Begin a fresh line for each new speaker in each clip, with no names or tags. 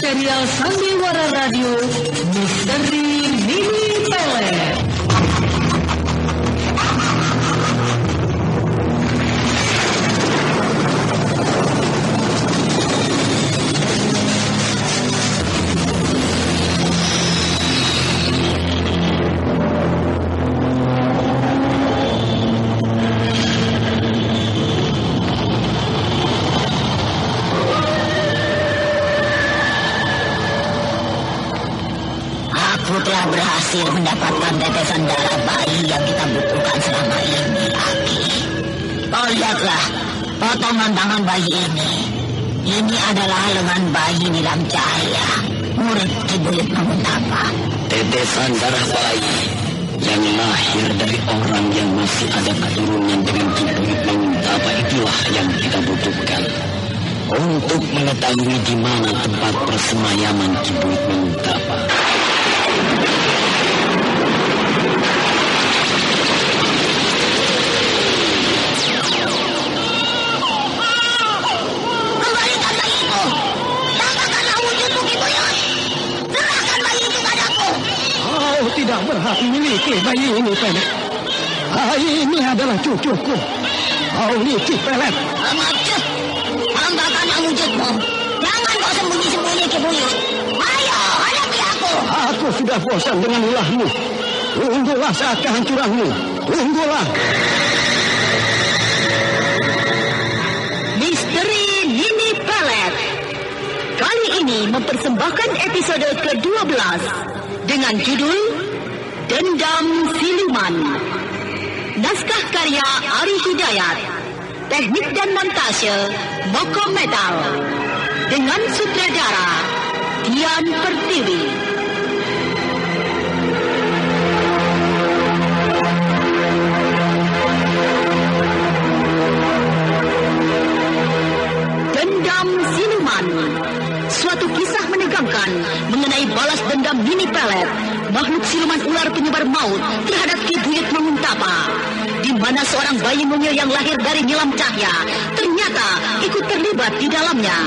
serial Sandiwara Radio Misteri Mini Pelet.
Telah berhasil mendapatkan tetesan darah bayi yang kita butuhkan selama ini, Aki. Kau lihatlah potongan tangan bayi ini. Ini adalah lengan bayi Nilam Cahya, murid Ki Buyut Manguntapa.
Tetesan darah bayi yang lahir dari orang yang masih ada keturunan dengan Ki Buyut Manguntapa itulah yang kita butuhkan untuk mengetahui di mana tempat persemayaman Ki Buyut Manguntapa.
Tidak berhak memiliki bayi ini, Pelet. Bayi ini adalah cucuku. Kau licik, Pelet.
Amat, tambahkan wujudmu. Jangan kau sembunyi-sembunyi, Ki Buyut. Ayo, hadapi aku.
Aku sudah bosan dengan ulahmu. Tunggulah saat kehancuranmu. Tunggulah.
Misteri Mini Pelet kali ini mempersembahkan episode ke-12 dengan judul Dendam Siluman. Naskah karya Ari Hidayat, teknik dan montase Moko Metal, dengan sutradara Dian Pertiwi. Dendam Siluman, suatu kisah menegangkan mengenai balas dendam Mini Pelet, makhluk siluman ular penyebar maut terhadap Ki Buyut Manguntapa, di mana seorang bayi mungil yang lahir dari Nilam Cahya ternyata ikut terlibat di dalamnya.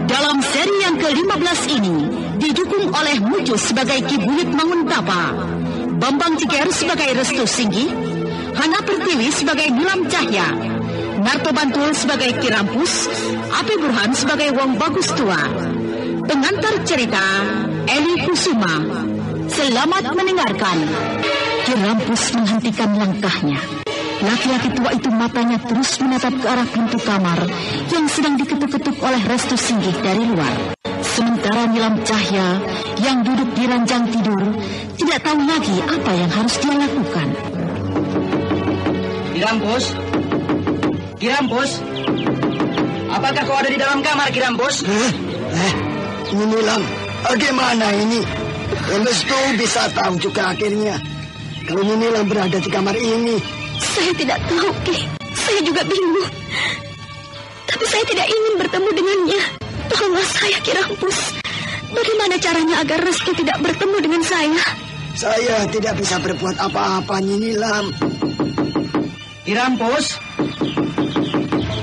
Dalam seri yang ke-15 ini didukung oleh Mucus sebagai Ki Buyut Manguntapa, Bambang Ciger sebagai Restu Singgi, Hana Pertiwi sebagai Nilam Cahya, Narto Bantul sebagai Ki Rampus, Api Burhan sebagai Wong Bagus Tua. Pengantar cerita Eli Kusuma. Selamat mendengarkan. Ki Rampus menghentikan langkahnya. Laki-laki tua itu matanya terus menatap ke arah pintu kamar yang sedang diketuk-ketuk oleh Restu Singgi dari luar. Sementara Nilam Cahya yang duduk di ranjang tidur tidak tahu lagi apa yang harus dia lakukan.
Ki Rampus, apakah kau ada di dalam kamar, Ki Rampus?
Ini Nilam, bagaimana ini? Restu bisa tahu juga akhirnya kalau Nilam berada di kamar ini.
Saya tidak tahu, Ki. Saya juga bingung. Tapi saya tidak ingin bertemu dengannya. Tolonglah saya, Ki Rampus. Bagaimana caranya agar Restu tidak bertemu dengan saya?
Saya tidak bisa berbuat apa-apa, Nilam.
Ki Rampus,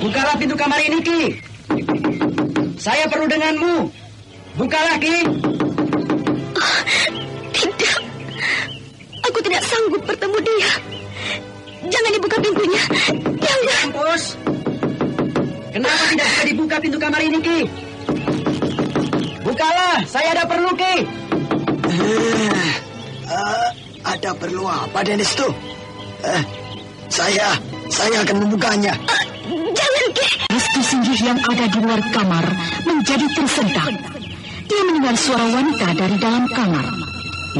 bukalah pintu kamar ini, Ki. Saya perlu denganmu. Bukalah, Ki.
Tidak. Aku tidak sanggup bertemu dia. Jangan dibuka pintunya. Jangan.
Rampus, kenapa tidak bisa dibuka pintu kamar ini, Ki? Bukalah, saya ada perlu, Ki.
Ada perlu apa, Restu? Saya akan membukanya.
Jangan, Ki.
Restu Singgi yang ada di luar kamar menjadi tersentak. Dia mendengar suara wanita dari dalam kamar.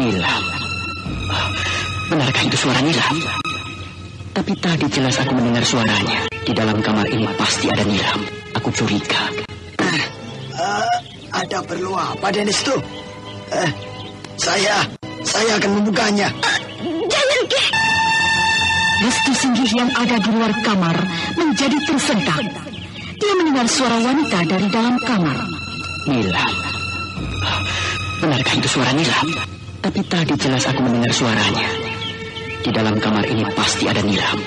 Nilam. Benarkah itu suara Nilam? Tapi tadi jelas aku mendengar suaranya. Di dalam kamar ini pasti ada Nilam. Aku curiga.
Ada perlu apa, Restu? Saya akan membukanya.
Jangan, Ki.
Restu Singgi yang ada di luar kamar menjadi tersentak. Dia mendengar suara wanita dari dalam kamar.
Nilam. Benarkah itu suara Nilam? Tapi tadi jelas aku mendengar suaranya. Di dalam
dalam kamar ini pasti ada Nilam.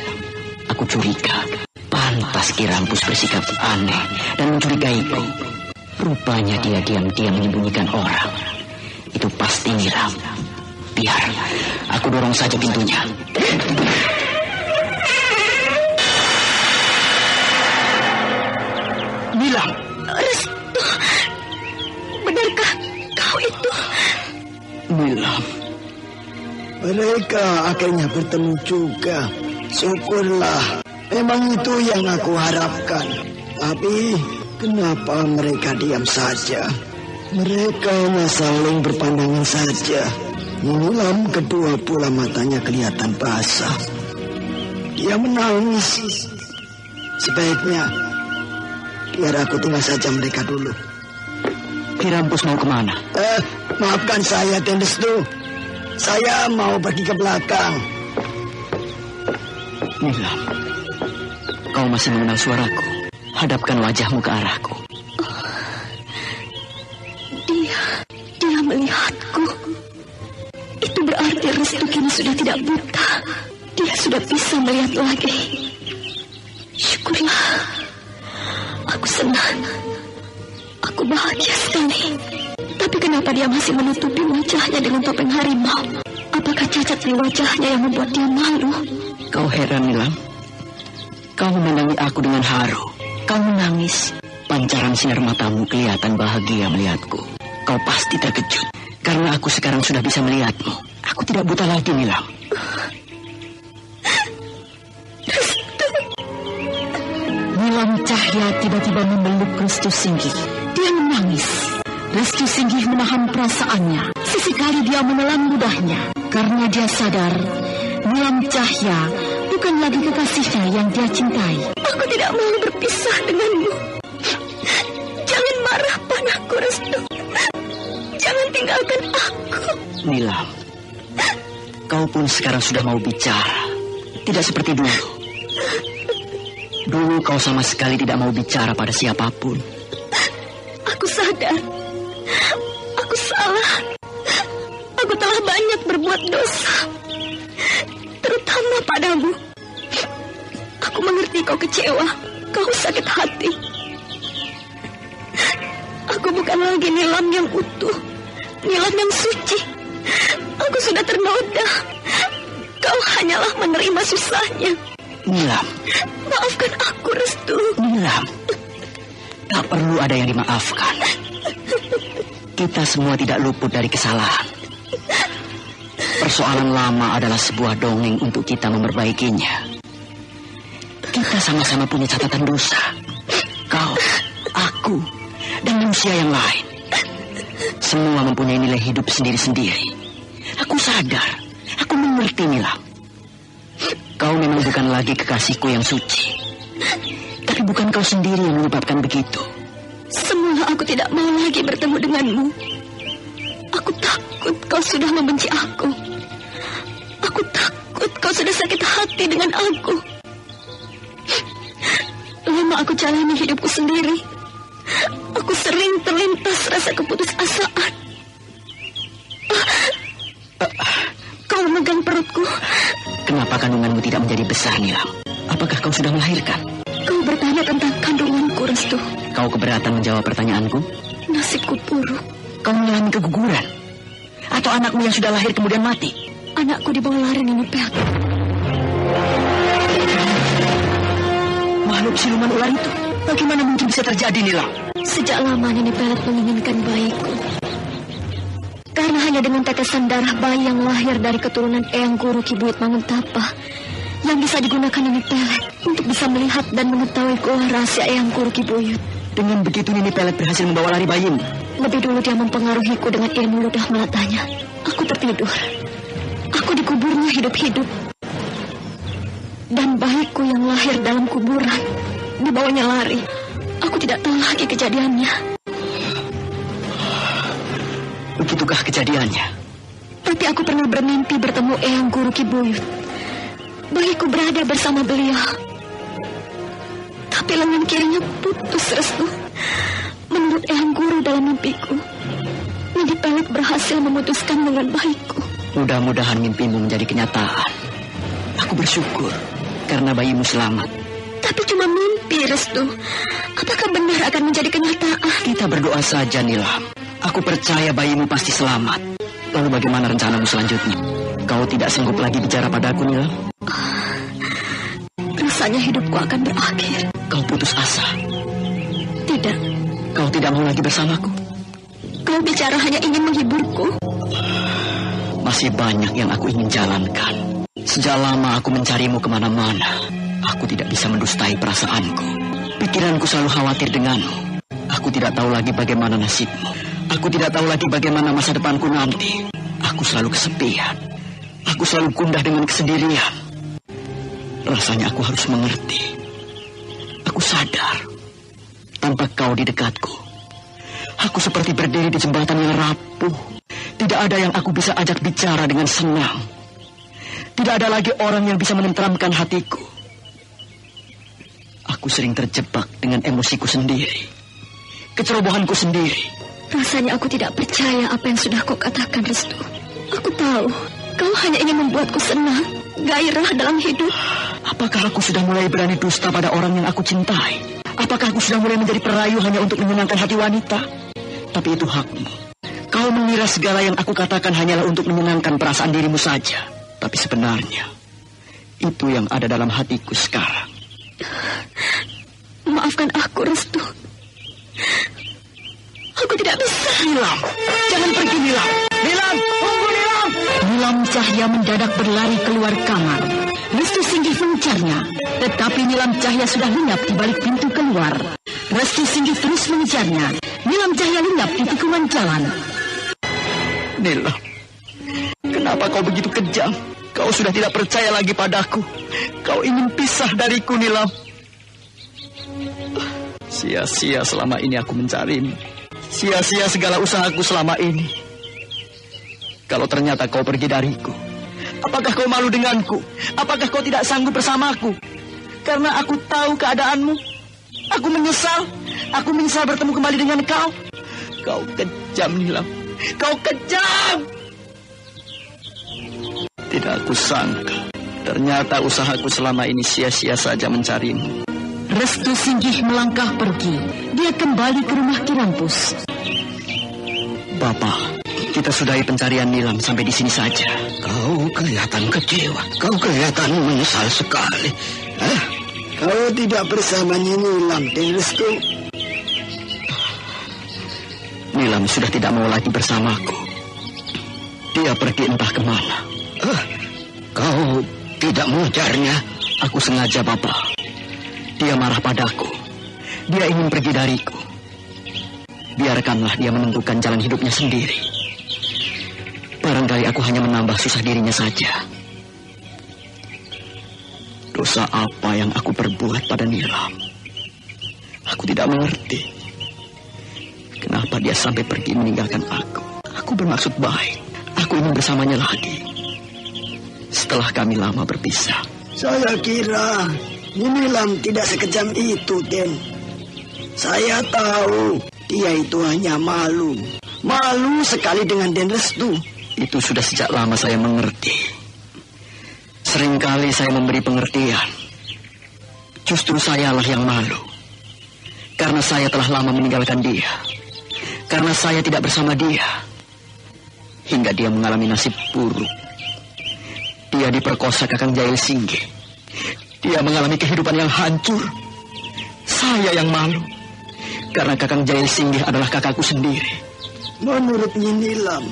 Aku curiga. Pantas Ki Rampus bersikap aneh dan mencurigaiku. Rupanya dia diam-diam menyembunyikan orang. Itu pasti Nilam. Biar aku dorong saja pintunya. Nilam.
Restu, benarkah kau itu?
Nilam.
Mereka akhirnya bertemu juga. Syukurlah. Memang itu yang aku harapkan. Tapi kenapa mereka diam saja? Mereka hanya saling berpandangan saja. Nilam kedua pula matanya kelihatan basah. Dia menangis. Sebaiknya biar aku tinggal saja mereka dulu.
Ki Rampus mau kemana?
Maafkan saya, Tendestu. Saya mau pergi ke belakang.
Nilam, kau masih mengenal suaraku. Hadapkan wajahmu ke arahku.
Dia melihatku. Itu berarti Restu kini sudah tidak buta. Dia sudah bisa melihat lagi. Syukurlah. Aku senang. Aku bahagia sekali. Tapi kenapa dia masih menutupi wajahnya dengan topeng harimau? Apakah cacat di wajahnya yang membuat dia malu?
Kau heran, Nilam? Kau memandangi aku dengan haru. Kau menangis. Pancaran sinar matamu kelihatan bahagia melihatku. Kau pasti terkejut. Karena aku sekarang sudah bisa melihatmu. Aku tidak buta lagi, Nilam.
Nilam Cahya tiba-tiba memeluk Restu Singgih. Dia menangis. Restu Singgih menahan perasaannya. Sesekali dia menelan ludahnya. Karena dia sadar Nilam Cahya bukan lagi kekasihnya yang dia cintai.
Aku tidak mau berpisah denganmu. Jangan marah padaku, Restu. Jangan tinggalkan aku.
Nilam, kau pun sekarang sudah mau bicara. Tidak seperti dulu. Dulu kau sama sekali tidak mau bicara pada siapapun.
Aku sadar. Aku salah. Aku telah banyak berbuat dosa. Terutama padamu. Aku mengerti kau kecewa. Kau sakit hati. Aku bukan lagi Nilam yang utuh. Nilam yang suci. Aku sudah ternoda. Kau hanyalah menerima susahnya.
Nilam.
Maafkan aku, Restu.
Nilam. Tak perlu ada yang dimaafkan. Kita semua tidak luput dari kesalahan. Persoalan lama adalah sebuah dongeng untuk kita memperbaikinya. Kita sama-sama punya catatan dosa. Kau, aku, dan manusia yang lain. Semua mempunyai nilai hidup sendiri-sendiri. Aku sadar. Aku mengerti, Nilam. Kau memang bukan lagi kekasihku yang suci. Tapi bukan kau sendiri yang menyebabkan begitu.
Semula aku tidak mau lagi bertemu denganmu. Aku takut kau sudah membenci aku. Aku takut kau sudah sakit hati dengan aku. Lama aku jalani hidupku sendiri. Aku sering terlintas rasa keputusasaan. Kau memegang perutku.
Kenapa kandunganmu tidak menjadi besar, Nilam? Apakah kau sudah melahirkan?
Kau bertanya tentang kandunganku, Restu.
Kau keberatan menjawab pertanyaanku?
Nasibku buruk.
Kau mengalami keguguran? Atau anakmu yang sudah lahir kemudian mati?
Anakku dibawa lari Nini Pelet.
Makhluk siluman ular itu, bagaimana mungkin bisa terjadi, Nilam?
Sejak lama Nini Pelet menginginkan bayiku. Karena hanya dengan tetesan darah bayi yang lahir dari keturunan Eyang Guru Ki Buyut Manguntapa yang bisa digunakan Nini Pelet untuk bisa melihat dan mengetahui keluar rahasia Eyang Guru Ki Buyut.
Dengan begitu Nini Pelet berhasil membawa lari bayimu.
Lebih dulu dia mempengaruhiku dengan ilmu ludah melatanya. Aku tertidur. Aku dikuburnya hidup-hidup. Dan bayiku yang lahir dalam kuburan dibawanya lari. Aku tidak tahu lagi kejadiannya.
Begitukah kejadiannya?
Tapi aku pernah bermimpi bertemu Eyang Guru Ki Buyut. Bayiku berada bersama beliau. Tapi lengan kirinya putus, Restu. Menurut Eyang Guru dalam mimpiku, Nini Pelet berhasil memutuskan lengan bayiku.
Mudah-mudahan mimpimu menjadi kenyataan. Aku bersyukur karena bayimu selamat.
Tapi cuma mimpi, Restu. Apakah benar akan menjadi kenyataan?
Kita berdoa saja, Nilam. Aku percaya bayimu pasti selamat. Lalu bagaimana rencanamu selanjutnya? Kau tidak sanggup lagi bicara padaku, Nilam?
Rasanya hidupku akan berakhir.
Kau putus asa?
Tidak.
Kau tidak mau lagi bersamaku?
Kau bicara hanya ingin menghiburku.
Masih banyak yang aku ingin jalankan. Sejak lama aku mencarimu kemana-mana. Aku tidak bisa mendustai perasaanku. Pikiranku selalu khawatir denganmu. Aku tidak tahu lagi bagaimana nasibmu. Aku tidak tahu lagi bagaimana masa depanku nanti. Aku selalu kesepian. Aku selalu gundah dengan kesendirian. Rasanya aku harus mengerti. Aku sadar, tanpa kau di dekatku, aku seperti berdiri di jembatan yang rapuh. Tidak ada yang aku bisa ajak bicara dengan senang. Tidak ada lagi orang yang bisa menenteramkan hatiku. Aku sering terjebak dengan emosiku sendiri, kecerobohanku sendiri.
Rasanya aku tidak percaya apa yang sudah kau katakan, Restu. Aku tahu, kau hanya ingin membuatku senang, gairah dalam hidup.
Apakah aku sudah mulai berani dusta pada orang yang aku cintai? Apakah aku sudah mulai menjadi perayu hanya untuk menyenangkan hati wanita? Tapi itu hakmu. Kau mengira segala yang aku katakan hanyalah untuk menyenangkan perasaan dirimu saja. Tapi sebenarnya, itu yang ada dalam hatiku sekarang.
Maafkan aku, Restu. Aku tidak bisa.
Nilam, jangan pergi, Nilam. Nilam, tunggu, Nilam.
Nilam Cahya mendadak berlari keluar kamar. Restu Singgih mengejarnya, tetapi Nilam Cahya sudah lenyap di balik pintu keluar. Restu Singgih terus mengejarnya. Nilam Cahya lenyap di tikungan jalan.
Nilam, kenapa kau begitu kejam? Kau sudah tidak percaya lagi padaku. Kau ingin pisah dariku, Nilam. Sia-sia selama ini aku mencarimu. Sia-sia segala usahaku selama ini. Kalau ternyata kau pergi dariku, apakah kau malu denganku? Apakah kau tidak sanggup bersamaku? Karena aku tahu keadaanmu. Aku menyesal. Aku menyesal bertemu kembali dengan kau. Kau kejam, Nilam. Kau kejam. Tidak aku sangka. Ternyata usahaku selama ini sia-sia saja mencarimu.
Restu Singgih melangkah pergi. Dia kembali ke rumah Ki Rampus.
Bapak, kita sudahi pencarian Nilam sampai di sini saja.
Kau kelihatan kecewa. Kau kelihatan menyesal sekali. Kau tidak bersama Nilam dan Restu.
Nilam sudah tidak mau lagi bersamaku. Dia pergi entah kemana.
Kau tidak mengejarnya?
Aku sengaja, Bapak. Dia marah padaku. Dia ingin pergi dariku. Biarkanlah dia menentukan jalan hidupnya sendiri. Barangkali aku hanya menambah susah dirinya saja. Dosa apa yang aku perbuat pada Nilam? Aku tidak mengerti. Kenapa dia sampai pergi meninggalkan aku? Aku bermaksud baik. Aku ingin bersamanya lagi. Setelah kami lama berpisah.
Saya kira Nilam tidak sekejam itu, Den. Saya tahu dia itu hanya malu. Malu sekali dengan Den Restu.
Itu sudah sejak lama saya mengerti. Seringkali saya memberi pengertian. Justru sayalah yang malu. Karena saya telah lama meninggalkan dia. Karena saya tidak bersama dia. Hingga dia mengalami nasib buruk. Dia diperkosa Kakang Jail Singgih. Dia mengalami kehidupan yang hancur. Saya yang malu. Karena Kakang Jail Singgih adalah kakakku sendiri.
Menurut Nilam,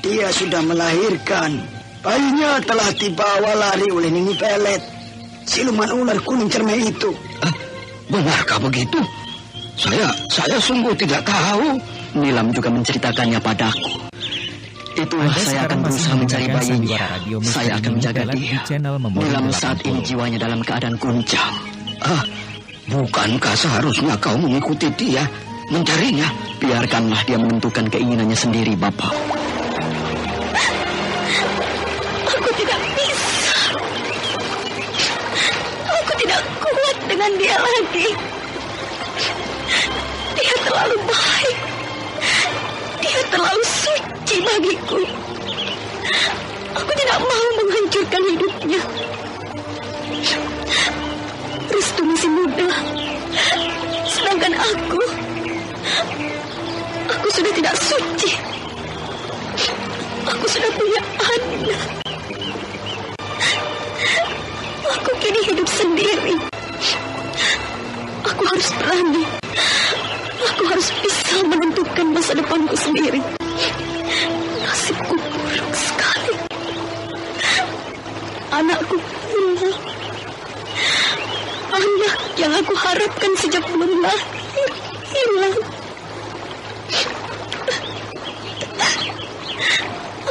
dia sudah melahirkan. Bayinya telah dibawa lari oleh Nini Pelet, siluman ular kuning cermai itu.
Benarkah begitu?
Saya sungguh tidak tahu.
Nilam juga menceritakannya padaku. Itulah saya akan berusaha mencari bayinya. Saya akan menjaga dia. Nilam saat ini jiwanya dalam keadaan guncang.
Bukankah seharusnya kau mengikuti dia, mencarinya?
Biarkanlah dia menentukan keinginannya sendiri, Bapak.
Aku tidak bisa. Aku tidak kuat dengan dia lagi. Dia terlalu baik. Dia terlalu suci bagiku. Aku tidak mau menghancurkan hidupnya. Aku kini hidup sendiri. Aku harus berani. Aku harus bisa menentukan masa depanku sendiri. Nasibku buruk sekali. Anakku hilang. Anak yang aku harapkan sejak belum lahir hilang.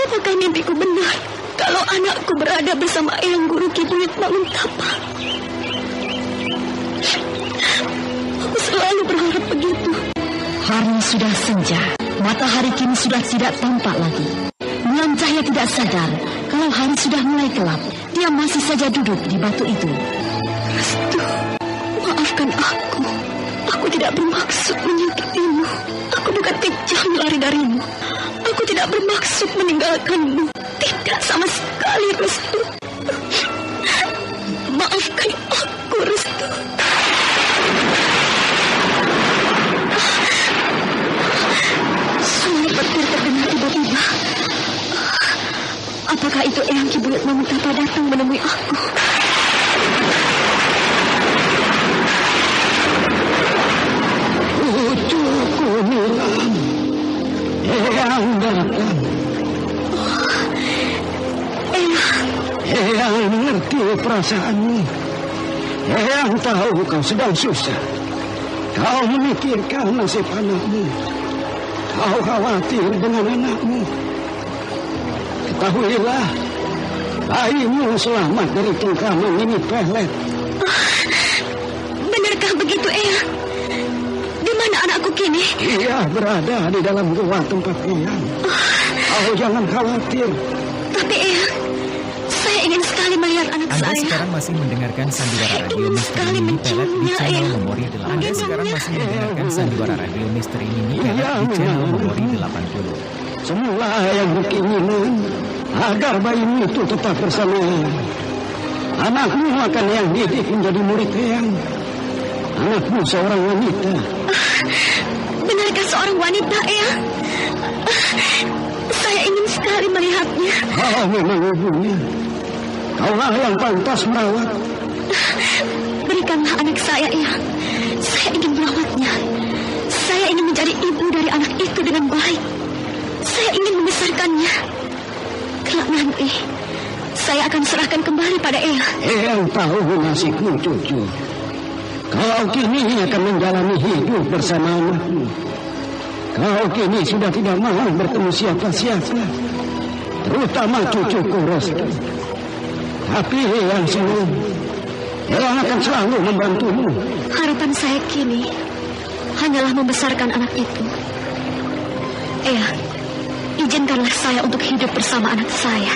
Apakah mimpiku benar kalau anakku berada bersama Eyang Guru Ki Buyut Manguntapa? Aku selalu berharap begitu.
Hari sudah senja, matahari kini sudah tidak tampak lagi. Nulam Cahya tidak sadar kalau hari sudah mulai gelap. Dia masih saja duduk di batu itu.
Restu, maafkan aku. Aku tidak bermaksud menyakitimu. Aku bukan kejam lari darimu. Aku tidak bermaksud meninggalkanmu. Tidak sama sekali, Restu. Maafkan aku, Restu. Suara petir terdengar tiba-tiba. Apakah itu Eyang Ki Buyut Manguntapa datang menemui aku?
Pucuku Nilam, Eyang datang. Eyang mengerti perasaanmu. Eyang tahu kau sedang susah. Kau memikirkan nasib anakmu. Kau khawatir dengan anakmu. Ketahuilah, bayimu selamat dari cengkraman ini pelet.
Benarkah begitu, Eyang? Di mana anakku kini?
Ia berada di dalam gua tempat Eyang. Kau jangan khawatir.
Tapi Eyang, saya ingin sekali melihat anak
Anda
saya.
sekarang masih mendengarkan Sandiwara Radio Misteri Mini Pelet di channel Memori 80. Anda sekarang masih mendengarkan Sandiwara Radio Misteri Mini Pelet di channel Memori 80.
Semula yang berkeinginan agar bayimu itu tetap bersama Eyang. Anakmu akan Eyang didik menjadi murid Eyang. Anakmu seorang wanita.
Benarkah seorang wanita, Eyang? Saya ingin sekali melihatnya.
Kau memang ibunya. Kaulah yang pantas merawat.
Berikanlah anak saya, Eyang. Saya ingin merawatnya. Saya ingin menjadi ibu dari anak itu dengan baik. Saya ingin membesarkannya. Kelak nanti, saya akan serahkan kembali pada Eyang.
Eyang tahu nasibmu, cucu. Kau kini akan menjalani hidup bersama anakmu. Kau kini sudah tidak mau bertemu siapa-siapa, terutama cucuku Restu. Tapi Eyang senang. Eyang akan selalu membantumu.
Harapan saya kini hanyalah membesarkan anak itu. Eyang, izinkanlah saya untuk hidup bersama anak saya.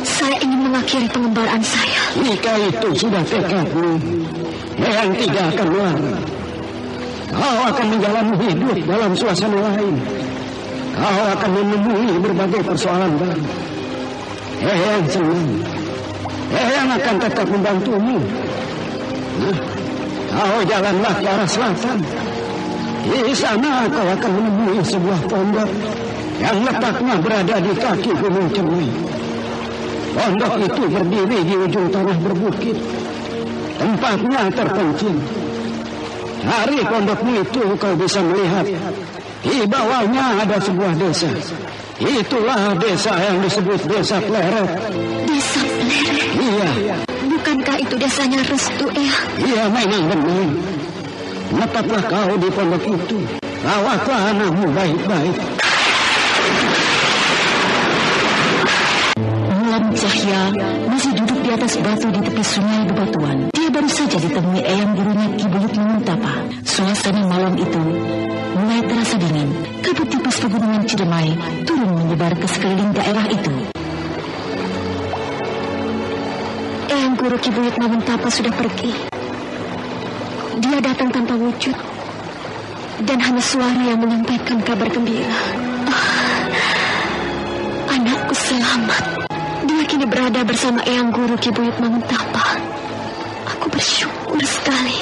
Saya ingin mengakhiri pengembaraan saya.
Jika itu sudah tekadmu, Eyang tidak akan melarang. Kau akan menjalani hidup dalam suasana lain. Kau akan menemui berbagai persoalan baru. Eyang senang. Eyang akan tetap membantumu. Nah, kau jalanlah ke arah selatan. Di sana kau akan menemui sebuah pondok yang letaknya berada di kaki Gunung Cemai. Pondok itu berdiri di ujung tanah berbukit. Tempatnya terpencil. Dari pondokmu itu kau bisa melihat di bawahnya ada sebuah desa. Itulah desa yang disebut Desa Pleret.
Desa Pleret?
Iya.
Bukankah itu desanya Restu, Eyang?
Iya, memang benar. Menetaplah kau di pondok itu. Rawatlah anakmu baik-baik.
Nulam Cahya masih duduk di atas batu di tepi sungai bebatuan. Dia baru saja ditemui Eyang Gurunya Ki Buyut Manguntapa. Suasana malam itu mulai terasa dingin. Kabut tipis pegunungan Cidemai turun menyebar ke sekeliling daerah itu.
Eyang Guru Ki Buyut Manguntapa sudah pergi. Dia datang tanpa wujud, dan hanya suara yang menyampaikan kabar gembira. Anakku selamat. Dia kini berada bersama Eyang Guru Ki Buyut Manguntapa. Aku bersyukur sekali.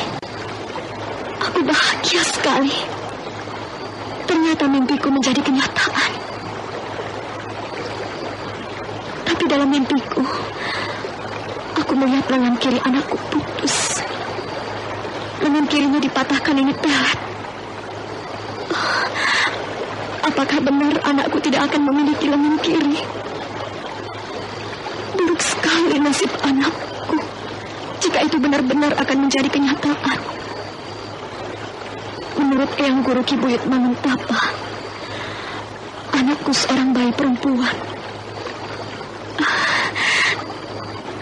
Aku bahagia sekali. Ternyata mimpiku menjadi kenyataan. Tapi dalam mimpiku, aku Aku melihat lengan kiri anakku putus. Lengan kirinya dipatahkan ini pelet. Apakah benar anakku tidak akan memiliki lengan kiri? Buruk sekali nasib anakku jika itu benar-benar akan menjadi kenyataan. Menurut Eyang Guru Ki Buyut Manguntapa, anakku seorang bayi perempuan.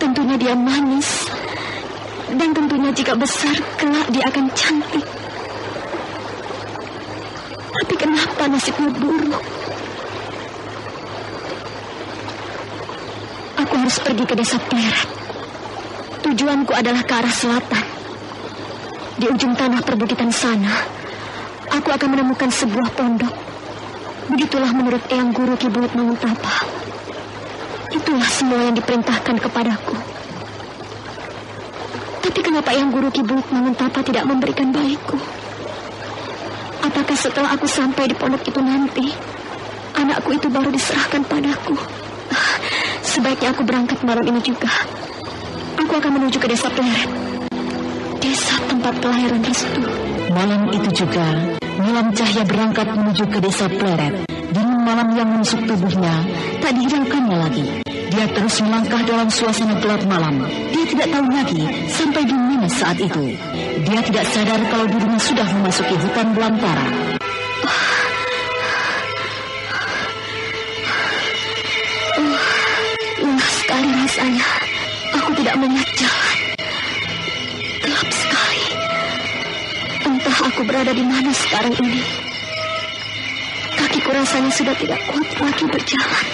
Tentunya dia manis, dan tentunya jika besar kelak dia akan cantik. Tapi kenapa nasibnya buruk? Aku harus pergi ke desa Pleret. Tujuanku adalah ke arah selatan. Di ujung tanah perbukitan sana, aku akan menemukan sebuah pondok. Begitulah menurut Eyang Guru Ki Buyut Manguntapa. Itulah semua yang diperintahkan kepadaku. Tapi kenapa Eyang Guru Ki Buyut Manguntapa tidak memberikan bayiku? Apakah setelah aku sampai di pondok itu nanti, anakku itu baru diserahkan padaku? Sebaiknya aku berangkat malam ini juga. Aku akan menuju ke desa Pleret, desa tempat kelahiran Restu.
Malam itu juga, Nilam Cahya berangkat menuju ke desa Pleret. Dingin malam yang menusuk tubuhnya tak dihiraukannya lagi. Dia terus melangkah dalam suasana gelap malam. Dia tidak tahu lagi sampai di mana saat itu. Dia tidak sadar kalau dirinya sudah memasuki hutan belantara.
Lelah sekali rasanya. Aku tidak melihat jalan. Gelap sekali. Entah aku berada di mana sekarang ini. Kakiku rasanya sudah tidak kuat lagi berjalan.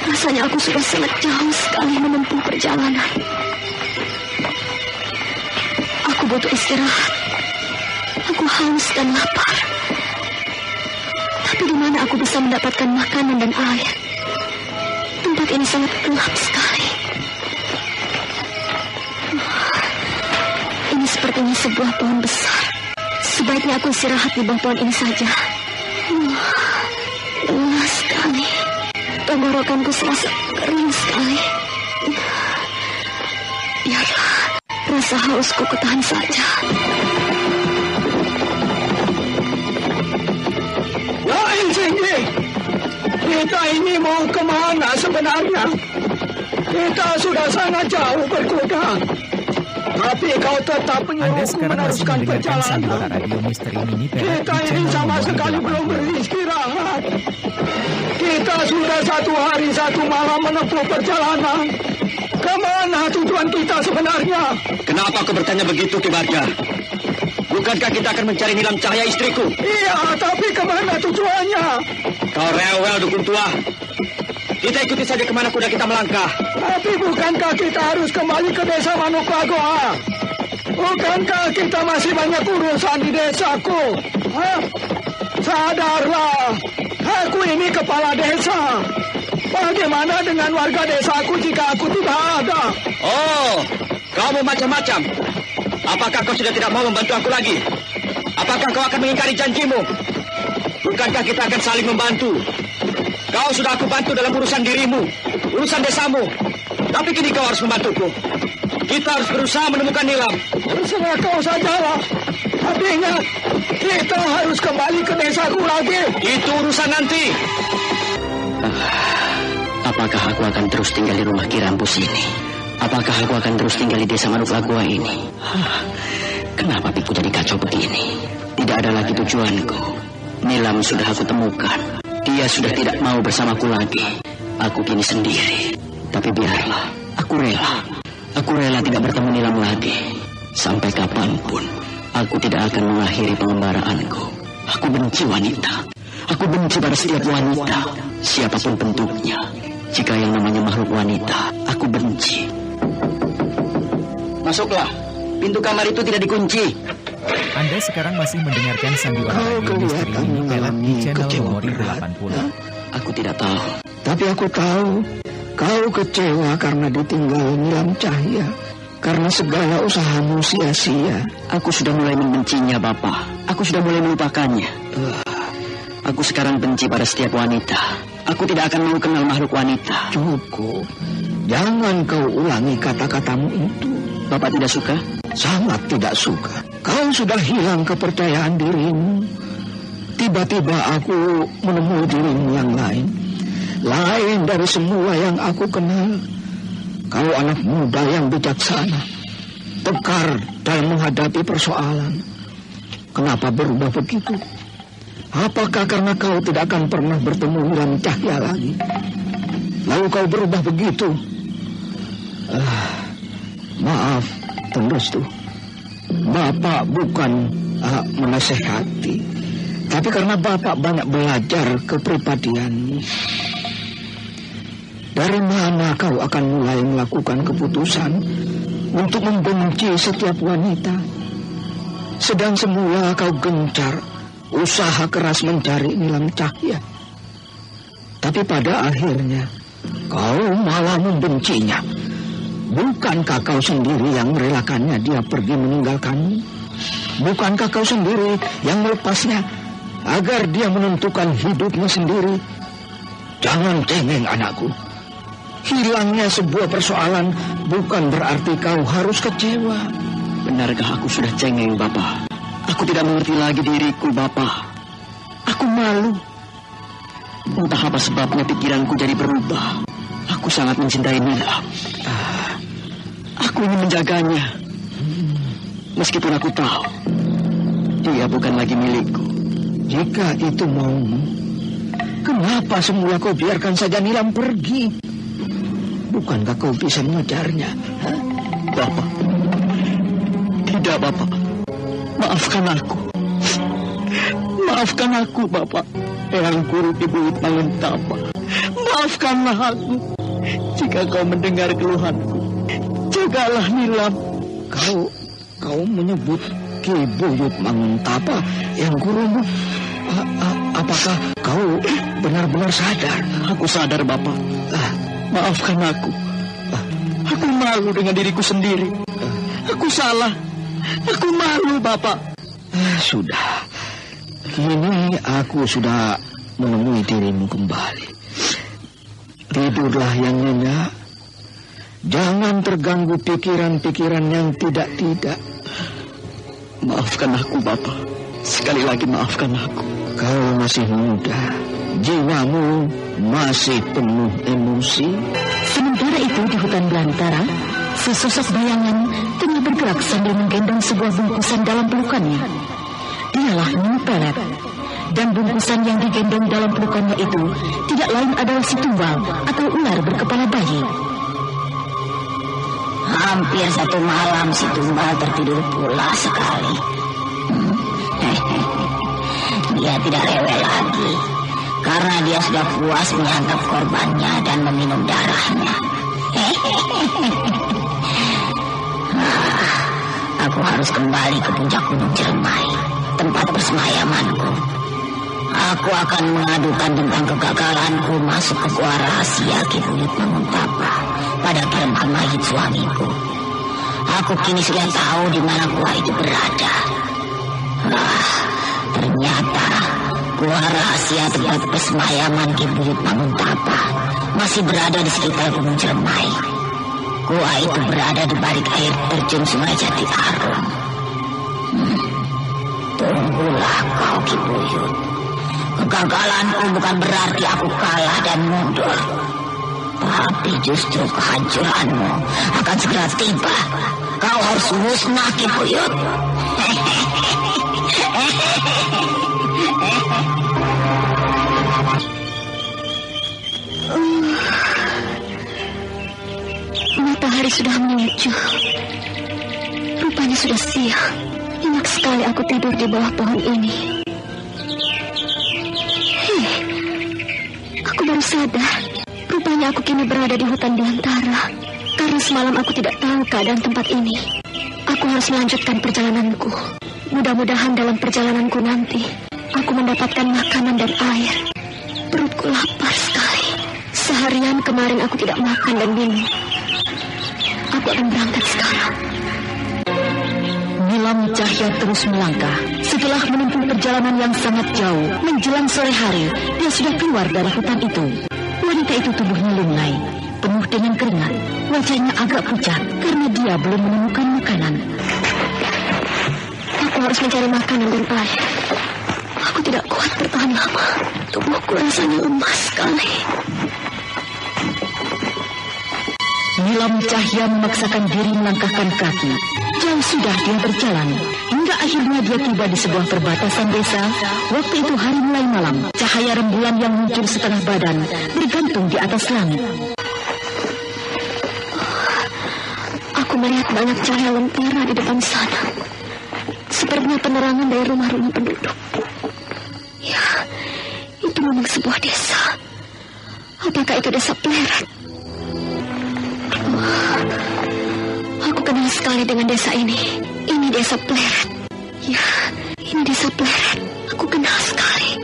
Rasanya aku sudah sangat jauh sekali menempuh perjalanan. Aku butuh istirahat. Aku haus dan lapar. Tapi di mana aku bisa mendapatkan makanan dan air? Tempat ini sangat gelap sekali. Ini sepertinya sebuah pohon besar. Sebaiknya aku istirahat di bawah pohon ini saja. Lelah sekali. Tenggorokanku serasa kering sekali. Biarlah, rasa hausku ketahan saja.
Lain Singgi, kita ini mau kemana sebenarnya? Kita sudah sangat jauh berkuda. Tapi kau tetap menyuruhku meneruskan perjalanan. Kita ini sama sekali belum beristirahat. Kita sudah 1 hari 1 malam menempuh perjalanan. Kemana tujuan kita sebenarnya?
Kenapa kau bertanya begitu, Ki Bagja? Bukankah kita akan mencari Nilam Cahya istriku?
Iya, tapi kemana tujuannya?
Kau rewel, dukun tua. Kita ikuti saja kemana kuda kita melangkah.
Tapi bukankah kita harus kembali ke desa Manuklagoa? Bukankah kita masih banyak urusan di desaku? Hah? Sadarlah, aku ini kepala desa. Bagaimana dengan warga desaku jika aku tidak ada?
Oh, kamu macam-macam. Apakah kau sudah tidak mau membantu aku lagi? Apakah kau akan mengingkari janjimu? Bukankah kita akan saling membantu? Kau sudah aku bantu dalam urusan dirimu, urusan desamu. Tapi kini kau harus membantuku. Kita harus berusaha menemukan Nilam.
Terserah kau sajalah. Tapi ingat, kita harus kembali ke desaku lagi.
Itu urusan nanti.
Apakah aku akan terus tinggal di rumah Ki Rampus ini? Apakah aku akan terus tinggal di desa Manuklagoa ini? Kenapa piku jadi kacau begini? Tidak ada lagi tujuanku. Nilam sudah aku temukan. Dia sudah tidak mau bersamaku lagi. Aku kini sendiri. Tapi biarlah, aku rela. Aku rela tidak bertemu Nilam lagi. Sampai kapanpun, aku tidak akan mengakhiri pengembaraanku. Aku benci wanita. Aku benci pada setiap wanita, siapapun bentuknya. Jika yang namanya makhluk wanita, aku benci.
Masuklah, pintu kamar itu tidak dikunci.
Anda sekarang masih mendengarkan sandiwara radio misteri ini pelet di channel Memori 80.
Aku tidak tahu.
Tapi aku tahu, kau kecewa karena ditinggal Nilam Cahya. Karena segala usahamu sia-sia.
Aku sudah mulai membencinya, Bapak. Aku sudah mulai melupakannya. Aku sekarang benci pada setiap wanita. Aku tidak akan mau kenal makhluk wanita.
Cukup. Jangan kau ulangi kata-katamu itu.
Bapak tidak suka?
Sangat tidak suka. Kau sudah hilang kepercayaan dirimu. Tiba-tiba aku menemui dirimu yang lain. Lain dari semua yang aku kenal. Kau anak muda yang bijaksana, tekar dalam menghadapi persoalan. Kenapa berubah begitu? Apakah karena kau tidak akan pernah bertemu Nilam Cahya lagi? Lalu kau berubah begitu? Maaf, Tun Restu. Bapak bukan menasehati, tapi karena Bapak banyak belajar kepribadianmu. Dari mana kau akan mulai melakukan keputusan untuk membenci setiap wanita? Sedang semula kau gencar usaha keras mencari Nilam Cahya. Tapi pada akhirnya kau malah membencinya. Bukankah kau sendiri yang merelakannya dia pergi meninggalkanmu? Bukankah kau sendiri yang melepasnya agar dia menentukan hidupnya sendiri? Jangan cengeng, anakku. Hilangnya sebuah persoalan bukan berarti kau harus kecewa.
Benarkah aku sudah cengeng, Bapak? Aku tidak mengerti lagi diriku, Bapak. Aku malu. Entah apa sebabnya pikiranku jadi berubah. Aku sangat mencintai Nilam. Aku ingin menjaganya. Meskipun aku tahu dia bukan lagi milikku.
Jika itu maumu, kenapa semula kau biarkan saja Nilam pergi? Bukankah kau bisa mengejarnya?
Bapak. Tidak, Bapak. Maafkan aku. Maafkan aku, Bapak. Eyang Guru di Bukit Manguntapa. Maafkanlah aku. Jika kau mendengar keluhanku, jagalah Nilam.
Kau menyebut Ki Buyut Manguntapa, Eyang Gurumu. Apakah kau benar-benar sadar?
Aku sadar, Bapak. Maafkan aku. Aku malu dengan diriku sendiri. Aku salah. Aku malu, Bapak.
Sudah. Kini aku sudah menemui dirimu kembali. Tidurlah yang nyenyak. Jangan terganggu pikiran-pikiran yang tidak-tidak.
Maafkan aku, Bapak. Sekali lagi maafkan aku.
Kau masih muda. Jiwamu masih penuh emosi.
Sementara itu di hutan belantara, sesosok bayangan tengah bergerak sambil menggendong sebuah bungkusan dalam pelukannya. Dialah Nyi Pelet. Dan bungkusan yang digendong dalam pelukannya itu tidak lain adalah si tumbal atau ular berkepala bayi.
Hampir satu malam si tumbal tertidur pula sekali. Dia tidak rewel lagi, karena dia sudah puas menyantap korbannya dan meminum darahnya. Aku harus kembali ke puncak Gunung Ciremai, tempat persemayamanku. Aku akan mengadukan tentang kegagalanku masuk ke gua rahasia Ki Buyut Manguntapa pada perempuan mayit suamiku. Aku kini sudah tahu di mana gua itu berada. Ternyata gua rahasia tempat persemayaman Ki Buyut Manguntapa masih berada di sekitar Gunung Ciremai. Gua itu berada di balik air terjun Sungai Jati Arum. Tunggulah kau, Ki Buyut. Kegagalanku bukan berarti aku kalah dan mundur, tapi justru kehancuranmu akan segera tiba. Kau harus musnah, Ki Buyut.
Matahari sudah muncul. Rupanya sudah siang. Enak sekali aku tidur di bawah pohon ini. Aku baru sadar. Rupanya aku kini berada di hutan belantara. Karena semalam aku tidak tahu keadaan tempat ini. Aku harus melanjutkan perjalananku. Mudah-mudahan dalam perjalananku nanti aku mendapatkan makanan dan air. Perutku lapar sekali. Seharian kemarin aku tidak makan dan minum. Aku akan berangkat sekarang.
Nilam Cahya terus melangkah. Setelah menempuh perjalanan yang sangat jauh, menjelang sore hari, dia sudah keluar dari hutan itu. Wanita itu tubuhnya lunglai, penuh dengan keringat. Wajahnya agak pucat karena dia belum menemukan makanan.
Aku harus mencari makanan dan air. Aku tidak kuat bertahan lama. Tubuhku rasanya lemah sekali.
Nilam Cahya memaksakan diri melangkahkan kaki. Jauh sudah dia berjalan, hingga akhirnya dia tiba di sebuah perbatasan desa. Waktu itu hari mulai malam. Cahaya rembulan yang muncul setengah badan bergantung di atas langit.
Aku melihat banyak cahaya lentera di depan sana. Sepertinya penerangan dari rumah-rumah penduduk. Ya, itu memang sebuah desa. Apakah itu desa Pleret? Aku kenal sekali dengan desa ini. Ini desa Pleret. Ya, ini desa Pleret. Aku kenal sekali.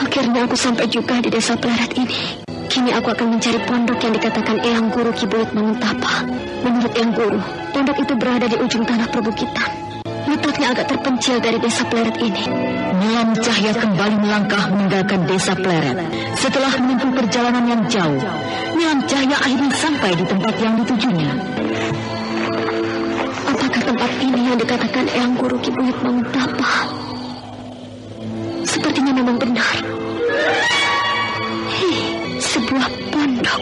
Akhirnya aku sampai juga di desa Pleret ini. Kini aku akan mencari pondok yang dikatakan Eyang Guru Ki Buyut Manguntapa. Menurut Eyang Guru, pondok itu berada di ujung tanah perbukitan. Letaknya agak terpencil dari desa Pleret ini.
Nilam Cahya kembali melangkah meninggalkan desa Pleret. Setelah menempuh perjalanan yang jauh, Nilam Cahya akhirnya sampai di tempat yang ditujunya.
Apakah tempat ini yang dikatakan Eyang Guru Ki Buyut Manguntapa? Sepertinya memang benar. Sebuah pondok.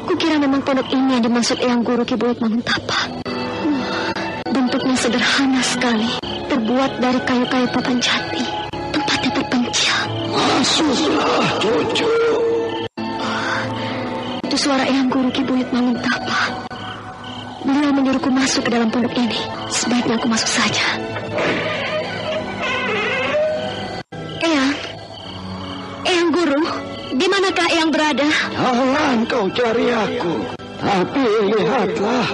Kukira memang pondok ini yang dimaksud Eyang Guru Ki Buyut Manguntapa. Bentuknya sederhana sekali, terbuat dari kayu-kayu papan jati. Tempatnya terpencil.
Masuklah, cucu.
Itu suara Eyang Guru Ki Buyut Manguntapa. Beliau menyuruhku masuk ke dalam pondok ini. Sebaiknya aku masuk saja. Eyang Guru, di manakah Eyang berada?
Jangan kau cari aku, tapi lihatlah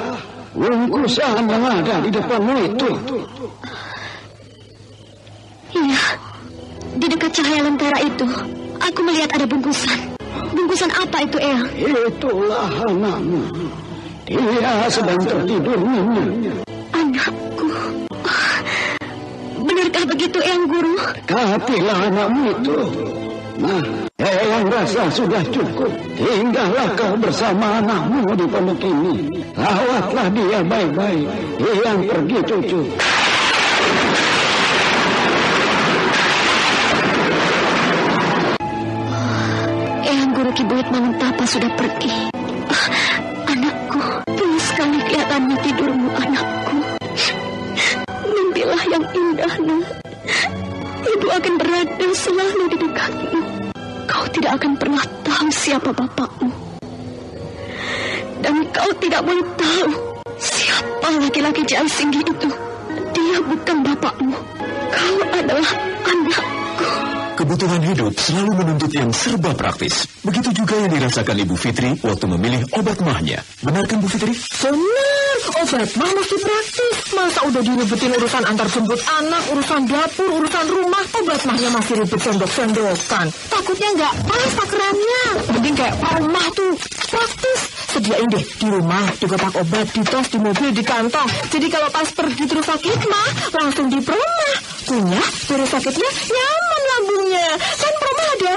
bungkusan yang ada di depanmu itu.
Iya, di dekat cahaya lentera itu, aku melihat ada bungkusan. Bungkusan apa itu, Eyang?
Itulah anakmu. Dia sedang tertidur nyenyak.
Anakku. Benarkah begitu, Eyang Guru?
Dekatilah anakmu itu. Nah, Eyang rasa sudah cukup. Tinggallah kau bersama anakmu di pondok ini. Rawatlah dia baik-baik. Eyang pergi, cucu.
Eyang Guru Ki Buyut Manguntapa sudah pergi. Anakku, tulus sekali kelihatannya tidurmu, anakku. Mimpilah yang indah, nak. Ibu akan berada selalu di dekatmu. Kau tidak akan pernah tahu siapa bapakmu. Dan kau tidak boleh tahu siapa laki-laki Jaya Singgi itu. Dia bukan bapakmu. Kau adalah anakku.
Kebutuhan hidup selalu menuntut yang serba praktis. Begitu juga yang dirasakan Ibu Fitri waktu memilih obat mahnya. Benar kan, Bu Fitri?
Benar, obat mah mesti praktis. Masa udah diribetin urusan antar jemput anak, urusan dapur, urusan rumah, obat mahnya masih ribet sendok-sendokan. Takutnya nggak pas takarannya. Mending kayak Pak Rumah tuh, praktis. Sediain deh di rumah, di kotak obat, di tos, di mobil, di kantong. Jadi kalau pas pergi terus sakit mah, langsung di Proma. Punya, terus sakitnya nyaman lambungnya. Kan Proma ada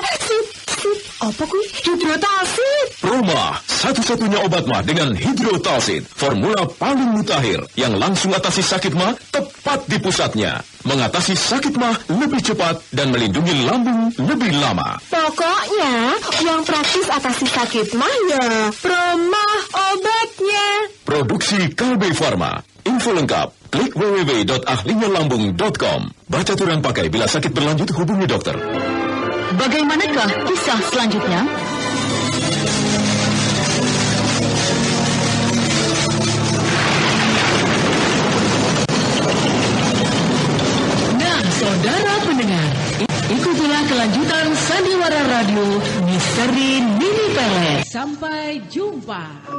apa kuy? Hidrotalsit.
Proma, satu-satunya obat mah dengan hidrotalsit. Formula paling mutakhir yang langsung atasi sakit mah tepat di pusatnya. Mengatasi sakit mah lebih cepat dan melindungi lambung lebih lama.
Pokoknya yang praktis atasi sakit mah ya Proma obatnya.
Produksi Kalbe Farma. Info lengkap klik www.ahlinyalambung.com. Baca aturan pakai bila sakit berlanjut hubungi dokter.
Bagaimanakah kisah selanjutnya? Nah, saudara pendengar, ikutilah kelanjutan Sandiwara Radio Misteri Nini Pelet.
Sampai jumpa.